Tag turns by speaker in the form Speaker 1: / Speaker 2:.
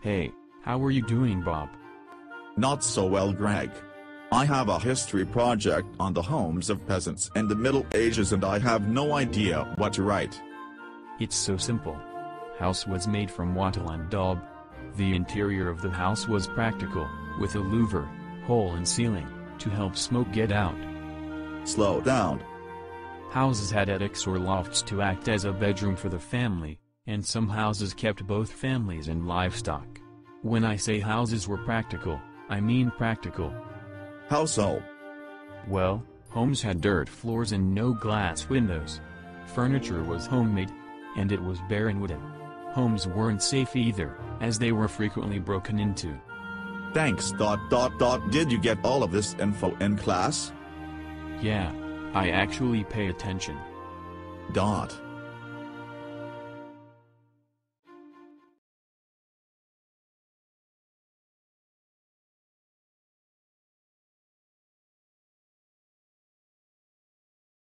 Speaker 1: Hey, how are you doing, Bob?
Speaker 2: Not so well, Greg. I have a history project on the homes of peasants in the Middle Ages and I have no idea what to write.
Speaker 1: It's so simple. House was made from wattle and daub. The interior of the house was practical, with a louver, hole in ceiling, to help smoke get out.
Speaker 2: Slow down.
Speaker 1: Houses had attics or lofts to act as a bedroom for the family, and some houses kept both families and livestock. When I say houses were practical, I mean practical.
Speaker 2: How so?
Speaker 1: Well, homes had dirt floors and no glass windows. Furniture was homemade, and it was bare and wooden. Homes weren't safe either, as they were frequently broken into.
Speaker 2: Thanks. Did you get all of this info in class?
Speaker 1: Yeah, I actually pay attention.